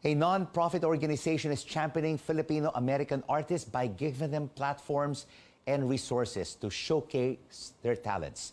A non-profit organization is championing Filipino-American artists by giving them platforms and resources to showcase their talents.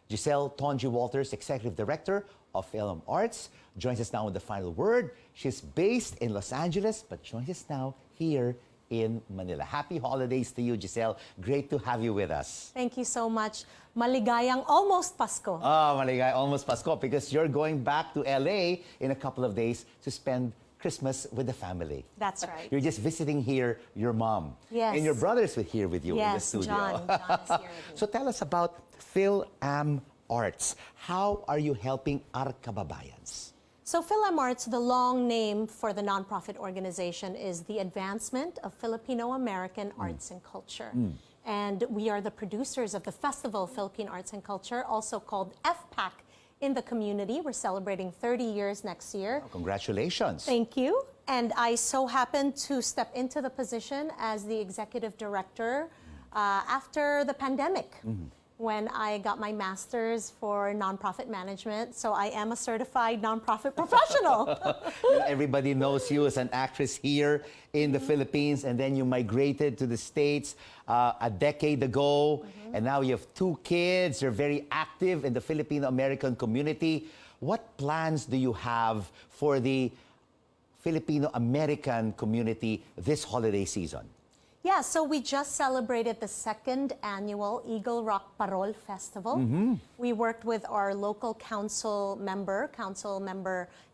Giselle, Tongi-Walters, Executive Director of Fil-Am Arts, joins us now with the final word. She's based in Los Angeles, but joins us now here in Manila. Happy holidays to you, Giselle. Great to have you with us. Thank you so much. Maligayang almost Pasko. Oh, maligayang almost Pasko, because you're going back to LA in a couple of days to spend Christmas with the family. That's right. You're just visiting here your mom. Yes. And your brother's here with you in the Yes, studio. John is here with me. So tell us about Fil-Am Arts. How are you helping our kababayans? So Fil-Am Arts, the long name for the nonprofit organization, is the Advancement of Filipino-American Arts and Culture. And we are the producers of the Festival of Philippine Arts and Culture, also called FPAC in the community. We're celebrating 30 years next year. Oh, congratulations. Thank you. And I so happened to step into the position as the executive director after the pandemic. When I got my master's for nonprofit management. So I am a certified nonprofit professional. Everybody knows you as an actress here in the Philippines, and then you migrated to the States a decade ago, and now you have 2 kids. You're very active in the Filipino-American community. What plans do you have for the Filipino-American community this holiday season? Yeah, so we just celebrated the 2nd annual Eagle Rock Parol Festival. We worked with our local council member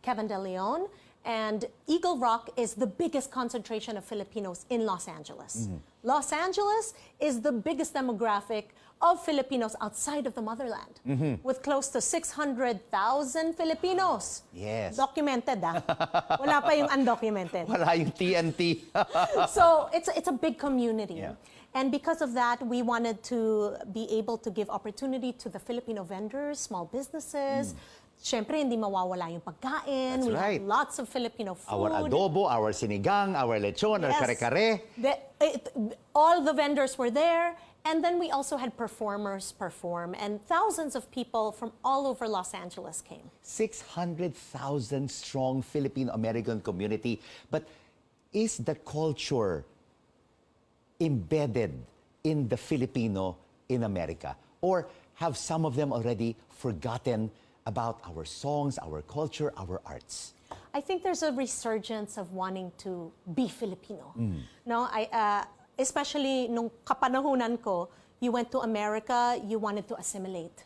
Kevin De Leon, and Eagle Rock is the biggest concentration of Filipinos in Los Angeles. Los Angeles is the biggest demographic of Filipinos outside of the motherland, with close to 600,000 Filipinos. Yes. Documented, Wala pa yung undocumented. Wala yung TNT. So it's a big community. Yeah. And because of that, we wanted to be able to give opportunity to the Filipino vendors, small businesses. Siyempre, hindi mawawala yung pagkain. That's we right. have lots of Filipino food. Our adobo, our sinigang, our lechon, our kare-kare. All the vendors were there. And then we also had performers perform. And thousands of people from all over Los Angeles came. 600,000 strong Filipino-American community. But is the culture embedded in the Filipino in America? Or have some of them already forgotten about our songs, our culture, our arts? I think there's a resurgence of wanting to be Filipino. No, especially nung kapanahunan ko, you went to America, you wanted to assimilate.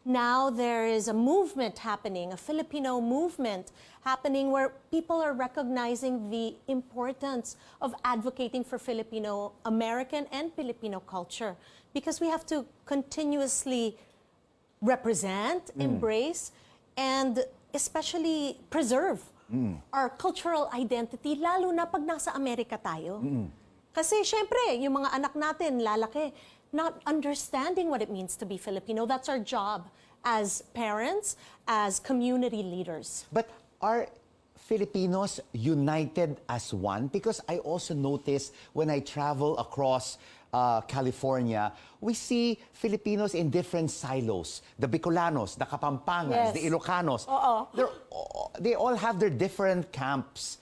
Now there is a movement happening, a Filipino movement happening where people are recognizing the importance of advocating for Filipino-American and Filipino culture, because we have to continuously represent, embrace, and especially preserve our cultural identity, lalo na pag nasa Amerika tayo. Kasi syempre, yung mga anak natin lalaki, not understanding what it means to be Filipino. That's our job as parents, as community leaders. But are Filipinos united as one? Because I also notice when I travel across California, we see Filipinos in different silos. The Bicolanos, the Kapampangans, Yes. the Ilocanos. They all have their different camps.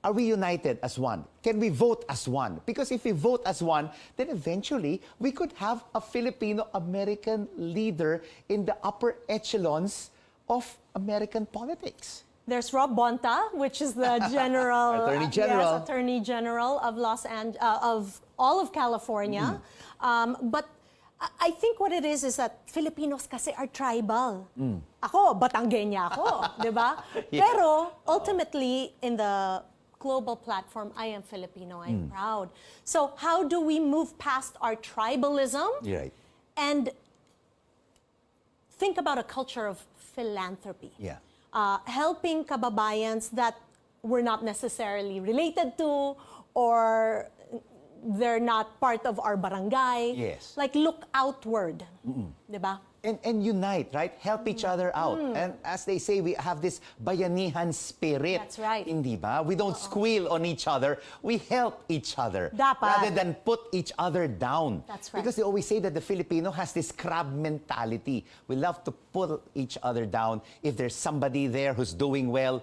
Are we united as one? Can we vote as one? Because if we vote as one, then eventually we could have a Filipino-American leader in the upper echelons of American politics. There's Rob Bonta, which is the general, Attorney General. Yes, Attorney General of of all of California. But I think what it is that Filipinos kasi are tribal. Ako, Batangueña ako, di ba? Yeah. Pero ultimately, in the global platform, I am Filipino, I'm proud. So how do we move past our tribalism You're right. and think about a culture of philanthropy? Yeah. Helping kababayans that we're not necessarily related to, or they're not part of our barangay. Yes. Like, look outward. Diba? And unite, right? Help each other out. And as they say, we have this bayanihan spirit. That's right. Hindi ba? We don't squeal on each other. We help each other. Dapat. Rather than put each other down. That's right. Because they always say that the Filipino has this crab mentality. We love to put each other down. If there's somebody there who's doing well,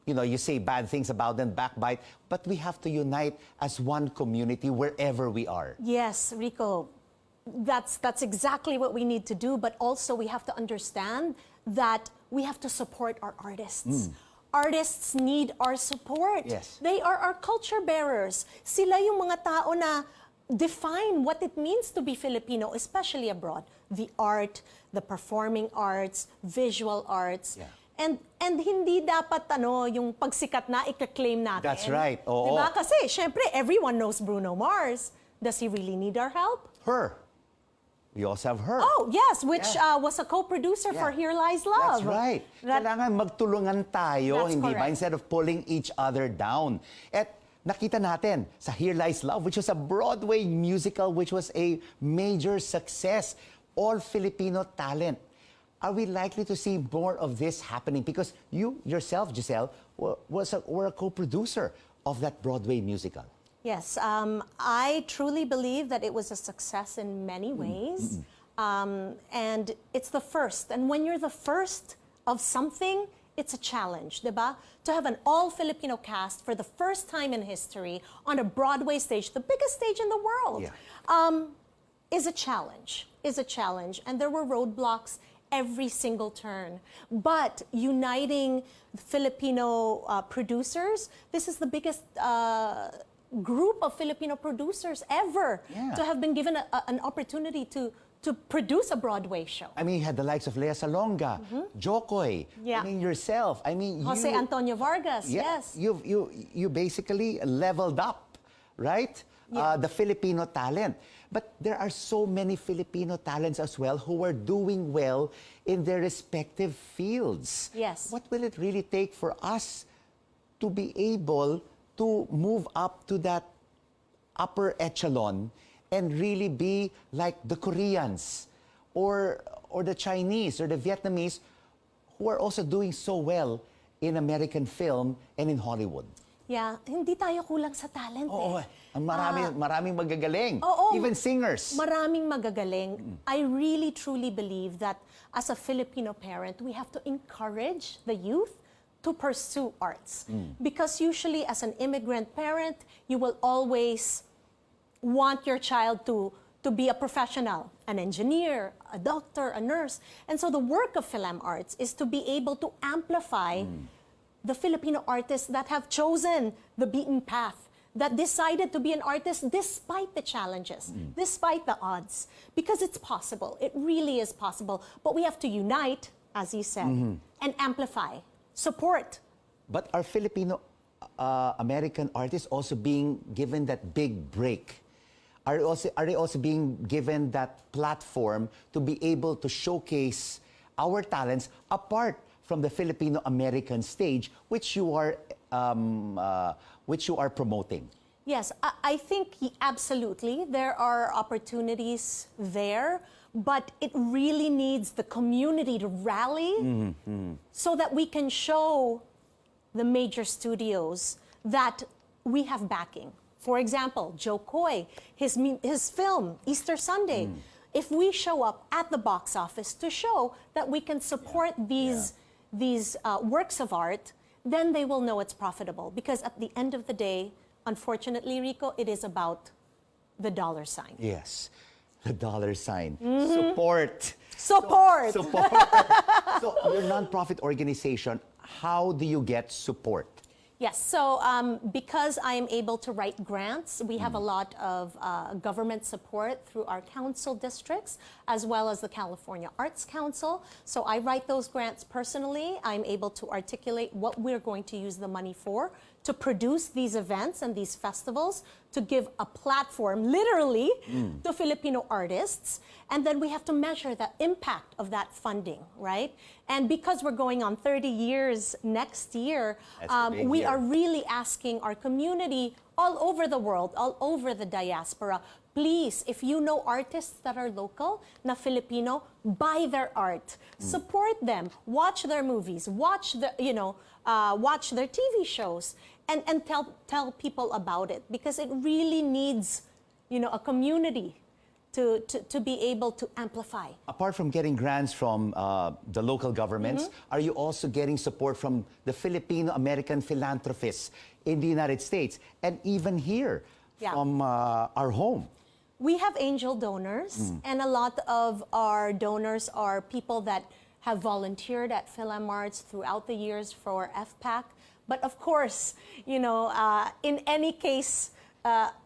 you say bad things about them, backbite, but we have to unite as one community wherever we are. Yes, Rico, that's exactly what we need to do, but also we have to understand that we have to support our artists. Artists need our support. Yes. They are our culture bearers. Sila yung mga tao na define what it means to be Filipino, especially abroad. The art, the performing arts, visual arts. Yeah. And hindi dapat yung pagsikat na ika-claim natin. That's right. Oo. Diba? Kasi syempre everyone knows Bruno Mars. Does he really need our help? Her. We also have her. Oh, yes, which was a co-producer for Here Lies Love. That's right. Kailangan magtulungan tayo, That's hindi ba? correct. Instead of pulling each other down. At nakita natin sa Here Lies Love, which was a Broadway musical, which was a major success. All Filipino talent. Are we likely to see more of this happening? Because you yourself, Giselle, were a co-producer of that Broadway musical. Yes, I truly believe that it was a success in many ways. And it's the first. And when you're the first of something, it's a challenge, diba? To have an all-Filipino cast for the first time in history on a Broadway stage, the biggest stage in the world, is a challenge, And there were roadblocks every single turn. But uniting Filipino producers, this is the biggest group of Filipino producers ever to have been given an opportunity to produce a Broadway show. I mean, you had the likes of Lea Salonga, Jokoy, I mean, yourself. I mean, Jose Antonio Vargas, yes. You basically leveled up, right? The Filipino talent. But there are so many Filipino talents as well who are doing well in their respective fields. Yes. What will it really take for us to be able to move up to that upper echelon and really be like the Koreans or the Chinese or the Vietnamese who are also doing so well in American film and in Hollywood? Yeah, hindi tayo kulang sa talent Maraming magagaling. Even singers. Maraming magagaling. I really truly believe that as a Filipino parent, we have to encourage the youth to pursue arts. Because usually as an immigrant parent, you will always want your child to be a professional, an engineer, a doctor, a nurse. And so the work of Fil-Am Arts is to be able to amplify the Filipino artists that have chosen the beaten path, that decided to be an artist despite the challenges, despite the odds. Because it's possible. It really is possible. But we have to unite, as you said, and amplify. Support. But are Filipino-American artists also being given that big break? Are they also being given that platform to be able to showcase our talents apart from the Filipino-American stage, which you are promoting? Yes, I think absolutely there are opportunities there, but it really needs the community to rally so that we can show the major studios that we have backing. For example, Joe Coy, his film, Easter Sunday. If we show up at the box office to show that we can support these works of art, then they will know it's profitable. Because at the end of the day, unfortunately, Rico, it is about the dollar sign. Yes, the dollar sign. Support. Support. Support. So your nonprofit organization, how do you get support? Yes, so because I am able to write grants, we have a lot of government support through our council districts, as well as the California Arts Council. So I write those grants personally. I'm able to articulate what we're going to use the money for, to produce these events and these festivals, to give a platform, literally, to Filipino artists. And then we have to measure the impact of that funding, right? And because we're going on 30 years next year, we are really asking our community all over the world, all over the diaspora, please, if you know artists that are local, na Filipino, buy their art, support them, watch their movies, watch the, watch their TV shows, and tell people about it, because it really needs, a community to be able to amplify. Apart from getting grants from the local governments, are you also getting support from the Filipino-American philanthropists in the United States and even here from our home? We have angel donors, and a lot of our donors are people that have volunteered at Fil-Am Arts throughout the years for FPAC. But of course, you know, in any case,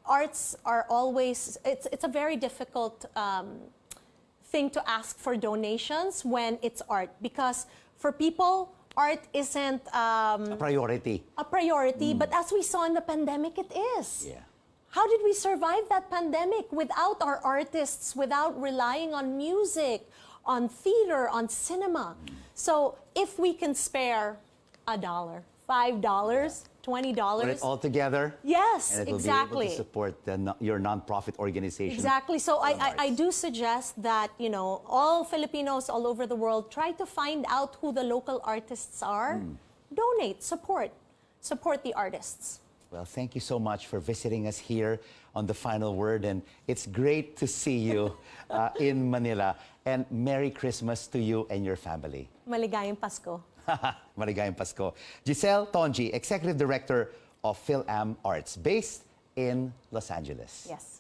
arts are always, it's a very difficult thing to ask for donations when it's art, because for people, art isn't A priority. but as we saw in the pandemic, it is. Yeah. How did we survive that pandemic without our artists, without relying on music, on theater, on cinema? So if we can spare $1, $5, $20. Put it all together. Yes, and it will exactly. be able to support your nonprofit organization. Exactly. So Fil-Am I Arts. do suggest that, you know, all Filipinos all over the world try to find out who the local artists are. Donate, support the artists. Well, thank you so much for visiting us here on The Final Word. And it's great to see you in Manila. And Merry Christmas to you and your family. Maligayang Pasko. Maligayang Pasko. Giselle Tongi, Executive Director of Fil-Am Arts, based in Los Angeles. Yes.